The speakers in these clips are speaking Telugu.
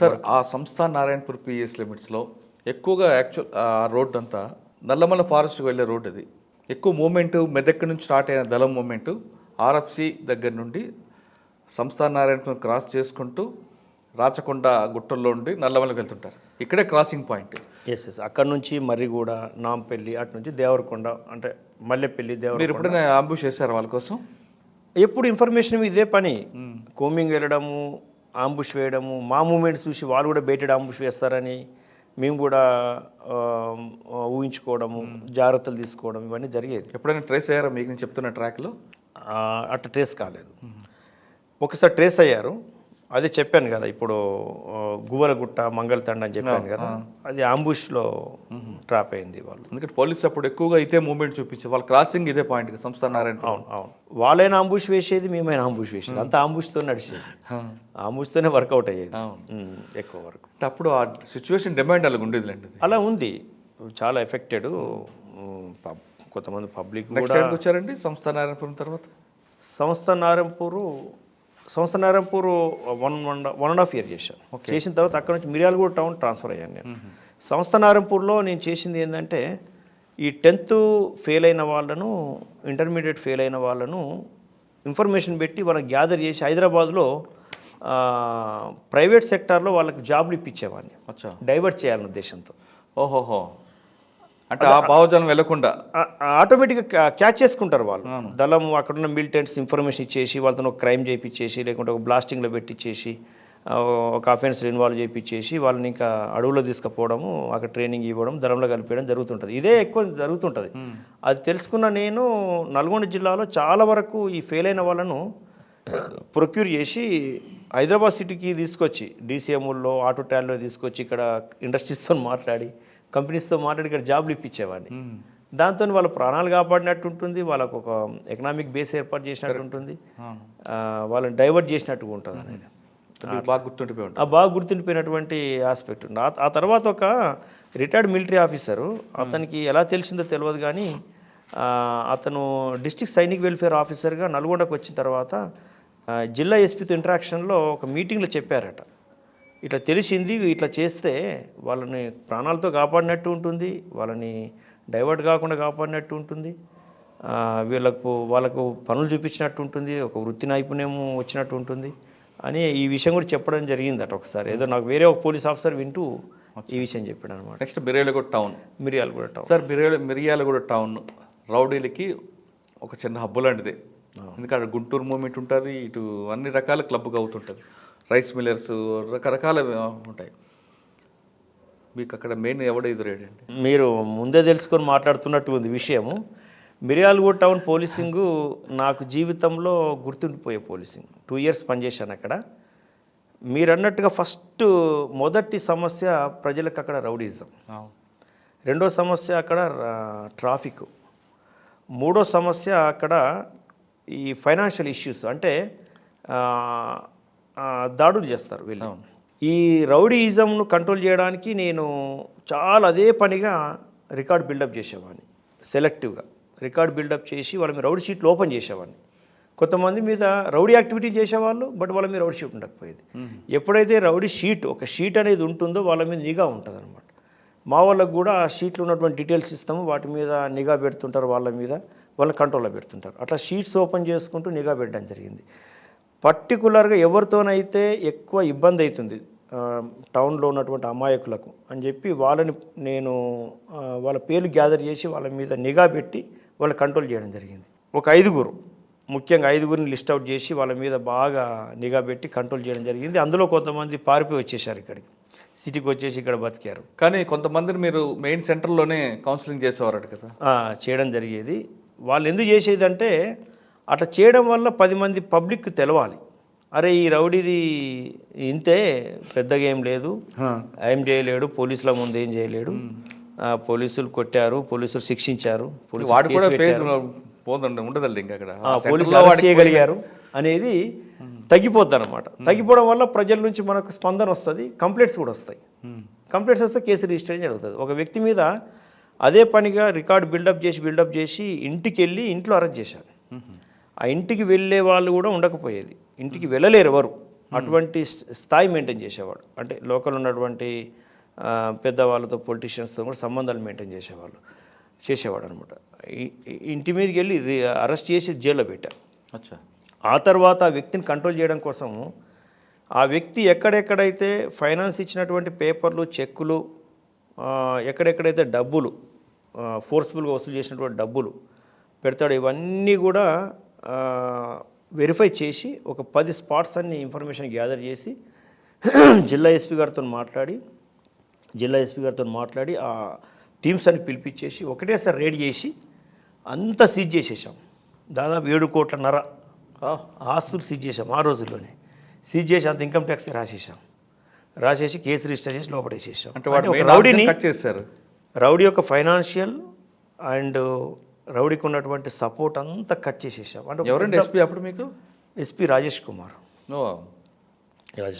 సార్ ఆ సంస్థ నారాయణపూర్ పిఎస్ లిమిట్స్లో ఎక్కువగా యాక్చువల్ ఆ రోడ్ అంతా నల్లమల్ల ఫారెస్ట్కి వెళ్ళే రోడ్ అది. ఎక్కువ మూమెంట్ మెదక్ నుంచి స్టార్ట్ అయిన దళం మూమెంట్ ఆర్ఎఫ్సి దగ్గర నుండి సంస్థ నారాయణపూర్ క్రాస్ చేసుకుంటూ రాచకొండ గుట్టల్లో ఉండి నల్లమల్లకి వెళ్తుంటారు. ఇక్కడే క్రాసింగ్ పాయింట్. ఎస్ ఎస్ అక్కడ నుంచి మర్రిగూడ, నాంపల్లి, అటు నుంచి దేవరకొండ, అంటే మల్లెపల్లి, మీరు దేవరకొండ. ఎప్పుడైనా అంబుష్ చేశారు వాళ్ళ కోసం? ఎప్పుడు ఇన్ఫర్మేషన్ ఇదే పని, కోమింగ్ వెళ్ళడము, ఆంబుష్ వేయడము, మా మూమెంట్స్ చూసి వాళ్ళు కూడా బయటెడ్ ఆంబుష్ వేస్తారని మేము కూడా ఊహించుకోవడము, జాగ్రత్తలు తీసుకోవడం, ఇవన్నీ జరిగేది. ఎప్పుడైనా ట్రేస్ అయ్యారా మీకు నేను చెప్తున్న ట్రాక్లో? అట్లా ట్రేస్ కాలేదు. ఒకసారి ట్రేస్ అయ్యారు, అదే చెప్పాను కదా ఇప్పుడు గువ్వలగుట్ట, మంగళతండ అని చెప్పాను కదా, అది ఆంబుష్లో ట్రాప్ అయింది వాళ్ళు. ఎందుకంటే పోలీసు అప్పుడు ఎక్కువగా ఇదే మూమెంట్ చూపించారు, వాళ్ళ క్రాసింగ్ ఇదే పాయింట్ సంస్థ నారాయణ. అవును అవును, వాళ్ళైనా ఆంబుష్ వేసేది, మేమైనా ఆంబుష్ వేసేది, అంతా ఆంబుష్తో నడిచేది, ఆంబుష్తోనే వర్కౌట్ అయ్యేది ఎక్కువ వరకు. అప్పుడు ఆ సిచ్యువేషన్ డిమాండ్ అలాగ ఉండేదిలేండి. అలా ఉంది, చాలా ఎఫెక్టెడ్. కొంతమంది పబ్లిక్ కూడా వచ్చారండి సంస్థ నారాయణపురం తర్వాత. సంస్థ నారాయణపూర్ 1.5 years చేశాను. చేసిన తర్వాత అక్కడ నుంచి మిర్యాలగూడ టౌన్ ట్రాన్స్ఫర్ అయ్యాను నేను. సంస్థ నారాయణపూర్లో నేను చేసింది ఏంటంటే, ఈ 10th ఫెయిల్ అయిన వాళ్ళను, ఇంటర్మీడియట్ ఫెయిల్ అయిన వాళ్ళను ఇన్ఫర్మేషన్ పెట్టి వాళ్ళకి గ్యాదర్ చేసి హైదరాబాద్లో ప్రైవేట్ సెక్టార్లో వాళ్ళకి జాబ్లు ఇప్పించేవాడిని, డైవర్ట్ చేయాలనే ఉద్దేశంతో. ఓహోహో, అంటే ఆ భావజాలం వెళ్ళకుండా ఆటోమేటిక్గా క్యాచ్ చేసుకుంటారు వాళ్ళు. దళం అక్కడున్న మిలిటెంట్స్ ఇన్ఫర్మేషన్ ఇచ్చేసి వాళ్ళతో ఒక క్రైమ్ చేయించేసి, లేకుంటే ఒక బ్లాస్టింగ్లో పెట్టించేసి, ఒక అఫెన్స్లో ఇన్వాల్వ్ చేయించేసి వాళ్ళని ఇంకా అడవులో తీసుకుపోవడము, అక్కడ ట్రైనింగ్ ఇవ్వడం, దళంలో కలిపేయడం జరుగుతుంటుంది. ఇదే ఎక్కువ జరుగుతుంటుంది. అది తెలుసుకున్న నేను నల్గొండ జిల్లాలో చాలా వరకు ఈ ఫెయిల్ అయిన వాళ్ళను ప్రొక్యూర్ చేసి హైదరాబాద్ సిటీకి తీసుకొచ్చి, డీసీఎంలో, ఆటో ట్యాల్లో తీసుకొచ్చి ఇక్కడ ఇండస్ట్రీస్తో మాట్లాడి, కంపెనీస్తో మాట్లాడి ఇక్కడ జాబ్లు ఇప్పించేవాడిని. దాంతో వాళ్ళ ప్రాణాలు కాపాడినట్టు ఉంటుంది, వాళ్ళకు ఒక ఎకనామిక్ బేస్ ఏర్పాటు చేసినట్టు ఉంటుంది, వాళ్ళని డైవర్ట్ చేసినట్టుగా ఉంటుంది అనేది బాగా గుర్తుండిపోయినటువంటి ఆస్పెక్ట్ ఉంది. ఆ తర్వాత ఒక రిటైర్డ్ మిలిటరీ ఆఫీసరు, అతనికి ఎలా తెలిసిందో తెలియదు కానీ, అతను డిస్ట్రిక్ట్ సైనిక్ వెల్ఫేర్ ఆఫీసర్గా నల్గొండకు వచ్చిన తర్వాత జిల్లా ఎస్పీతో ఇంటరాక్షన్లో ఒక మీటింగ్లో చెప్పారట, ఇట్లా తెలిసింది, ఇట్లా చేస్తే వాళ్ళని ప్రాణాలతో కాపాడినట్టు ఉంటుంది, వాళ్ళని డైవర్ట్ కాకుండా కాపాడినట్టు ఉంటుంది, వాళ్ళకు పనులు చూపించినట్టు ఉంటుంది, ఒక వృత్తి నైపుణ్యం వచ్చినట్టు ఉంటుంది అని ఈ విషయం కూడా చెప్పడం జరిగిందట ఒకసారి. ఏదో నాకు వేరే ఒక పోలీస్ ఆఫీసర్ వింటూ ఈ విషయం చెప్పాడు అనమాట. Next Miryalaguda town. Sir Miryalaguda town రౌడీలకి ఒక చిన్న హబ్బు లాంటిది. ఎందుకంటే గుంటూరు మూమెంట్ ఉంటుంది, ఇటు అన్ని రకాల క్లబ్గా అవుతుంటుంది, రైస్ మిల్లర్స్, రకరకాల ఉంటాయి. మీకు అక్కడ మెయిన్ ఎవడ ఎదురేయండి? మీరు ముందే తెలుసుకొని మాట్లాడుతున్నట్టు ఉంది విషయము. మిర్యాలగూడ టౌన్ పోలీసింగు నాకు జీవితంలో గుర్తుండిపోయే పోలీసింగ్. 2 years పనిచేశాను అక్కడ. మీరు అన్నట్టుగా మొదటి సమస్య ప్రజలకు అక్కడ రౌడీజం, రెండో సమస్య అక్కడ ట్రాఫిక్, మూడో సమస్య అక్కడ ఈ ఫైనాన్షియల్ ఇష్యూస్, అంటే దాడులు చేస్తారు వీళ్ళు. ఈ రౌడీయిజంను కంట్రోల్ చేయడానికి నేను చాలా అదే పనిగా రికార్డ్ బిల్డప్ చేసేవాడిని. సెలెక్టివ్గా రికార్డ్ బిల్డప్ చేసి వాళ్ళ మీద రౌడీ షీట్లు ఓపెన్ చేసేవాడిని. కొంతమంది మీద రౌడీ యాక్టివిటీ చేసేవాళ్ళు, బట్ వాళ్ళ మీద రౌడీ షీట్ ఉండకపోయేది. ఎప్పుడైతే రౌడీ షీట్, ఒక షీట్ అనేది ఉంటుందో వాళ్ళ మీద నిఘా ఉంటుంది అనమాట. మా వాళ్ళకు కూడా ఆ షీట్లో ఉన్నటువంటి డీటెయిల్స్ ఇస్తాము, వాటి మీద నిఘా పెడుతుంటారు, వాళ్ళ కంట్రోల్లో పెడుతుంటారు. అట్లా షీట్స్ ఓపెన్ చేసుకుంటూ నిఘా పెట్టడం జరిగింది. పర్టికులర్గా ఎవరితోనైతే ఎక్కువ ఇబ్బంది అవుతుంది టౌన్లో ఉన్నటువంటి అమాయకులకు అని చెప్పి నేను వాళ్ళ పేర్లు గ్యాదర్ చేసి వాళ్ళ మీద నిఘా పెట్టి వాళ్ళ కంట్రోల్ చేయడం జరిగింది. ఒక 5 ముఖ్యంగా 5 లిస్ట్ అవుట్ చేసి వాళ్ళ మీద బాగా నిఘా పెట్టి కంట్రోల్ చేయడం జరిగింది. అందులో కొంతమంది పారిపోయి వచ్చేసారు, ఇక్కడికి సిటీకి వచ్చేసి ఇక్కడ బతికారు. కానీ కొంతమందిని మీరు మెయిన్ సెంటర్లోనే కౌన్సిలింగ్ చేసేవారట కదా? చేయడం జరిగేది. వాళ్ళు ఎందుకు చేసేదంటే, అట్లా చేయడం వల్ల 10 మంది పబ్లిక్ తెలవాలి, అరే ఈ రౌడీది ఇంతే, పెద్దగా ఏం లేదు, ఏం చేయలేడు, పోలీసుల ముందు ఏం చేయలేడు, పోలీసులు కొట్టారు, పోలీసులు శిక్షించారు, ఉండదండి ఇంకా అక్కడ పోలీసులు అరెస్ట్ చేయగలిగారు అనేది తగ్గిపోద్ది అనమాట. తగ్గిపోవడం వల్ల ప్రజల నుంచి మనకు స్పందన వస్తుంది, కంప్లైంట్స్ కూడా వస్తాయి. కంప్లైంట్స్ వస్తే కేసు రిజిస్టర్ జరుగుతుంది. ఒక వ్యక్తి మీద అదే పనిగా రికార్డ్ బిల్డప్ చేసి ఇంటికి వెళ్ళి ఇంట్లో అరెస్ట్ చేశారు. ఆ ఇంటికి వెళ్ళే వాళ్ళు కూడా ఉండకపోయేది, ఇంటికి వెళ్ళలేరు ఎవరు. అటువంటి స్థాయి మెయింటైన్ చేసేవాడు. అంటే లోకల్ ఉన్నటువంటి పెద్దవాళ్ళతో పొలిటీషియన్స్తో కూడా సంబంధాలు మెయింటైన్ చేసేవాడు అనమాట. ఇంటి మీదకి వెళ్ళి అరెస్ట్ చేసి జైల్లో పెట్టారు. అచ్చా. ఆ తర్వాత ఆ వ్యక్తిని కంట్రోల్ చేయడం కోసం ఆ వ్యక్తి ఎక్కడెక్కడైతే ఫైనాన్స్ ఇచ్చినటువంటి పేపర్లు, చెక్కులు, ఎక్కడెక్కడైతే డబ్బులు ఫోర్స్ఫుల్గా వసూలు చేసినటువంటి డబ్బులు పెడతాడు, ఇవన్నీ కూడా వెరిఫై చేసి ఒక 10 స్పాట్స్ అన్ని ఇన్ఫర్మేషన్ గ్యాదర్ చేసి జిల్లా ఎస్పీ గారితో మాట్లాడి ఆ టీమ్స్ అని పిలిపించేసి ఒకటేసారి రేడ్ చేసి అంతా సీజ్ చేసేసాం. దాదాపు 7 కోట్లన్నర ఆస్తులు సీజ్ చేసాం. ఆ రోజుల్లోనే సీజ్ చేసి అంత ఇన్కమ్ ట్యాక్స్ రాసేసి కేసు రిజిస్టర్ చేసి లోపడేసేసాం. అంటే ఒక రౌడీని కట్ చేశారు. రౌడీ యొక్క ఫైనాన్షియల్ అండ్ రౌడీకి ఉన్నటువంటి సపోర్ట్ అంతా కట్ చేసేసాం. అంటే ఎవరండి ఎస్పీ అప్పుడు మీకు? ఎస్పీ రాజేష్ కుమార్.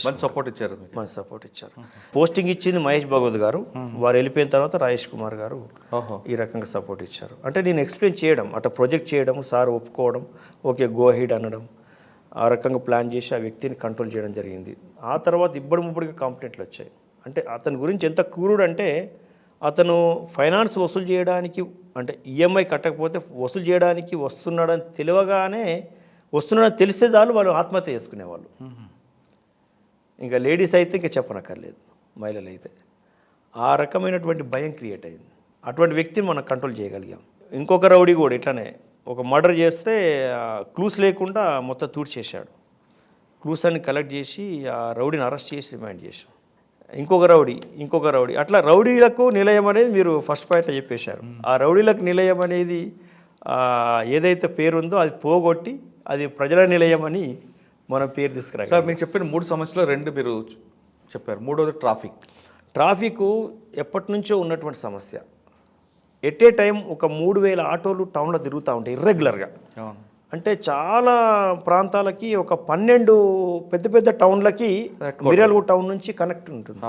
మంచి సపోర్ట్ ఇచ్చారు. మంచి సపోర్ట్ ఇచ్చారు. పోస్టింగ్ ఇచ్చింది మహేష్ భగవత్ గారు. వారు వెళ్ళిపోయిన తర్వాత రాజేష్ కుమార్ గారు ఈ రకంగా సపోర్ట్ ఇచ్చారు. అంటే నేను ఎక్స్ప్లెయిన్ చేయడం, అట్లా ప్రొజెక్ట్ చేయడం, సార్ ఒప్పుకోవడం, ఓకే గో హెడ్ అనడం, ఆ రకంగా ప్లాన్ చేసి ఆ వ్యక్తిని కంట్రోల్ చేయడం జరిగింది. ఆ తర్వాత ముప్పుడుగా కంప్లైంట్లు వచ్చాయి. అంటే అతని గురించి ఎంత క్రూరుడు అంటే, అతను ఫైనాన్స్ వసూలు చేయడానికి, అంటే ఈఎంఐ కట్టకపోతే వసూలు చేయడానికి వస్తున్నాడని తెలిసే చాలు వాళ్ళు ఆత్మహత్య చేసుకునేవాళ్ళు. ఇంకా లేడీస్ అయితే ఇంకా చెప్పనక్కర్లేదు, మహిళలు అయితే. ఆ రకమైనటువంటి భయం క్రియేట్ అయింది. అటువంటి వ్యక్తిని మనం కంట్రోల్ చేయగలిగాం. ఇంకొక రౌడీ కూడా ఇట్లానే ఒక మర్డర్ చేస్తే క్లూస్ లేకుండా మొత్తం తూడ్చేశాడు. క్లూస్ అన్ని కలెక్ట్ చేసి ఆ రౌడీని అరెస్ట్ చేసి రిమాండ్ చేశాం. ఇంకొక రౌడీ అట్లా రౌడీలకు నిలయం అనేది మీరు ఫస్ట్ పాయింట్లో చెప్పేశారు. ఆ రౌడీలకు నిలయం అనేది ఏదైతే పేరుందో అది పోగొట్టి అది ప్రజల నిలయం అని మనం పేరు తీసుకురాలి. సార్, మీరు చెప్పిన 3 సమస్యలో 2 మీరు చెప్పారు. మూడోది ట్రాఫిక్ ఎప్పటి నుంచో ఉన్నటువంటి సమస్య. ఎట్ ఏ టైం ఒక 3000 ఆటోలు టౌన్లో తిరుగుతూ ఉంటాయి ఇర్రెగ్యులర్గా. అంటే చాలా ప్రాంతాలకి ఒక 12 పెద్ద పెద్ద టౌన్లకి మిర్యాలగూడ టౌన్ నుంచి కనెక్ట్ ఉంటుంది.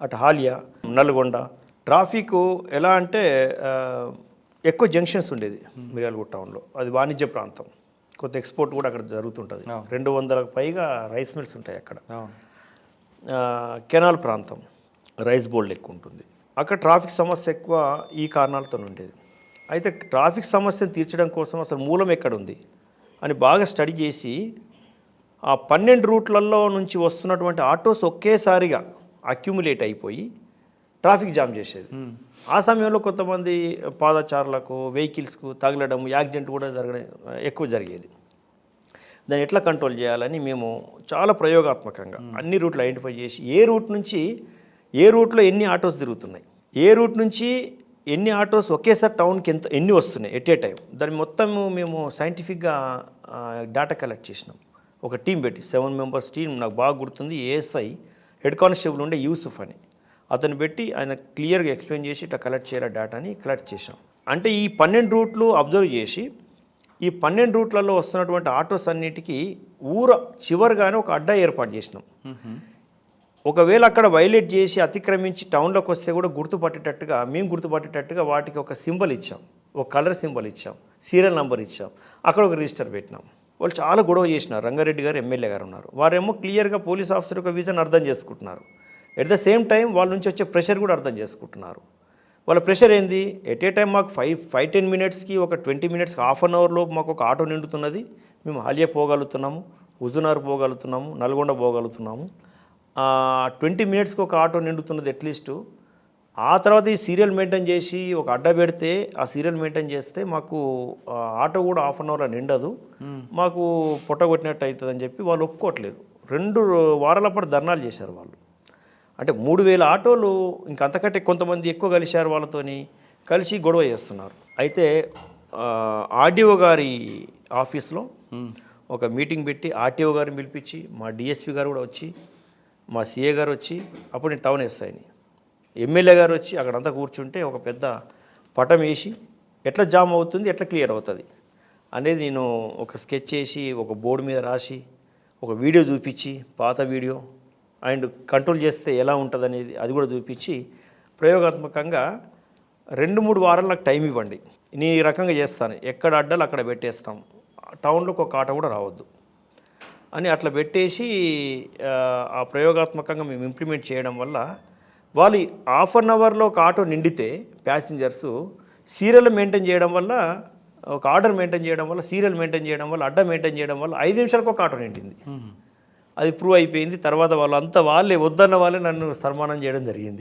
అటు హాలియా, నల్గొండ. ట్రాఫిక్ ఎలా అంటే ఎక్కువ జంక్షన్స్ ఉండేది మిర్యాలగూడ టౌన్లో. అది వాణిజ్య ప్రాంతం, కొంత ఎక్స్పోర్ట్ కూడా అక్కడ జరుగుతుంటుంది. 200కు పైగా రైస్ మిల్స్ ఉంటాయి అక్కడ. కెనాల్ ప్రాంతం, రైస్ బోల్డ్ ఎక్కువ ఉంటుంది అక్కడ. ట్రాఫిక్ సమస్య ఎక్కువ ఈ కారణాలతో ఉండేది. అయితే ట్రాఫిక్ సమస్యను తీర్చడం కోసం అసలు మూలం ఎక్కడుంది అని బాగా స్టడీ చేసి ఆ 12 రూట్లలో నుంచి వస్తున్నటువంటి ఆటోస్ ఒకేసారిగా అక్యుములేట్ అయిపోయి ట్రాఫిక్ జామ్ చేసేది. ఆ సమయంలో కొంతమంది పాదచారులకు, వెహికల్స్కు తగలడం, యాక్సిడెంట్ కూడా ఎక్కువ జరిగేది. దాన్ని ఎట్లా కంట్రోల్ చేయాలని మేము చాలా ప్రయోగాత్మకంగా అన్ని రూట్లు ఐడెంటిఫై చేసి ఏ రూట్లో ఎన్ని ఆటోస్ తిరుగుతున్నాయి, ఏ రూట్ నుంచి ఎన్ని ఆటోస్ ఒకేసారి టౌన్కి ఎన్ని వస్తున్నాయి ఎట్ ఏ టైం, దాన్ని మొత్తం మేము సైంటిఫిక్గా డేటా కలెక్ట్ చేసినాం. ఒక టీం పెట్టి 7 మెంబర్స్ టీం, నాకు బాగా గుర్తుంది, ఏఎస్ఐ హెడ్ కానిస్టేబుల్ ఉండే యూసుఫ్ అని అతను పెట్టి ఆయన క్లియర్గా ఎక్స్ప్లెయిన్ చేసి ఇట్లా కలెక్ట్ చేయాలి డేటాని కలెక్ట్ చేసాం. అంటే ఈ 12 రూట్లు అబ్జర్వ్ చేసి ఈ 12 రూట్లలో వస్తున్నటువంటి ఆటోస్ అన్నిటికీ ఊర చివరిగానే ఒక అడ్డా ఏర్పాటు చేసినాం. ఒకవేళ అక్కడ వైలేట్ చేసి అతిక్రమించి టౌన్లోకి వస్తే కూడా మేము గుర్తుపట్టేటట్టుగా వాటికి ఒక సింబల్ ఇచ్చాం, ఒక కలర్ సింబల్ ఇచ్చాం, సీరియల్ నెంబర్ ఇచ్చాం, అక్కడ ఒక రిజిస్టర్ పెట్టినాం. వాళ్ళు చాలా గొడవ చేసినారు. రంగారెడ్డి గారు ఎమ్మెల్యే గారు ఉన్నారు, వారేమో క్లియర్గా పోలీస్ ఆఫీసర్ యొక్క విజన్ అర్థం చేసుకుంటున్నారు. ఎట్ ద సేమ్ టైం వాళ్ళ నుంచి వచ్చే ప్రెషర్ కూడా అర్థం చేసుకుంటున్నారు. వాళ్ళ ప్రెషర్ ఏంది, ఎట్ ఏ టైం మాకు 5-10 మినిట్స్కి, ఒక 20 మినిట్స్కి, హాఫ్ అన్ అవర్లో మాకు ఒక ఆటో నిండుతున్నది, మేము హాలియా పోగలుగుతున్నాము, హుజునార్ పోగలుగుతున్నాము, నల్గొండ పోగలుగుతున్నాము. 20 మినిట్స్కి ఒక ఆటో నిండుతున్నది అట్లీస్ట్. ఆ తర్వాత ఈ సీరియల్ మెయింటైన్ చేసి ఒక అడ్డా పెడితే ఆ సీరియల్ మెయింటైన్ చేస్తే మాకు ఆటో కూడా హాఫ్ అన్ అవర్లో నిండదు, మాకు పొట్టగొట్టినట్టు అవుతుంది అని చెప్పి వాళ్ళు ఒప్పుకోవట్లేదు. 2 వారాల పాటు ధర్నాలు చేశారు వాళ్ళు. అంటే 3000 ఆటోలు, ఇంకంతకంటే కొంతమంది ఎక్కువ కలిశారు, వాళ్ళతోని కలిసి గొడవ చేస్తున్నారు. అయితే ఆర్డీఓ గారి ఆఫీస్లో ఒక మీటింగ్ పెట్టి ఆర్టీఓ గారిని పిలిపించి, మా డిఎస్పీ గారు కూడా వచ్చి, మా సిఏ గారు వచ్చి, అప్పుడు నేను టౌన్ ఎస్ఐని, ఎమ్మెల్యే గారు వచ్చి అక్కడంతా కూర్చుంటే ఒక పెద్ద పటం వేసి ఎట్లా జామ్ అవుతుంది, ఎట్లా క్లియర్ అవుతుంది అనేది నేను ఒక స్కెచ్ చేసి ఒక బోర్డు మీద రాసి ఒక వీడియో చూపించి, పాత వీడియో అండ్ కంట్రోల్ చేస్తే ఎలా ఉంటుంది అనేది అది కూడా చూపించి ప్రయోగాత్మకంగా 2-3 వారాలు నాకు టైం ఇవ్వండి, నేను ఈ రకంగా చేస్తాను, ఎక్కడ అడ్డాలు అక్కడ పెట్టేస్తాం, టౌన్లోకి ఒక ఆటో కూడా రావద్దు అని అట్లా పెట్టేసి ఆ ప్రయోగాత్మకంగా మేము ఇంప్లిమెంట్ చేయడం వల్ల వాళ్ళు 1/2 అవర్లో ఒక ఆటో నిండితే ప్యాసింజర్స్ సీరియల్ మెయింటైన్ చేయడం వల్ల, ఒక ఆర్డర్ మెయింటైన్ చేయడం వల్ల, సీరియల్ మెయింటైన్ చేయడం వల్ల, అడ్డా మెయింటైన్ చేయడం వల్ల 5 నిమిషాలకు ఒక ఆటో నిండింది. అది ప్రూవ్ అయిపోయింది. తర్వాత వాళ్ళంతా వాళ్ళే వద్దన్న వాళ్ళే నన్ను సన్మానం చేయడం జరిగింది.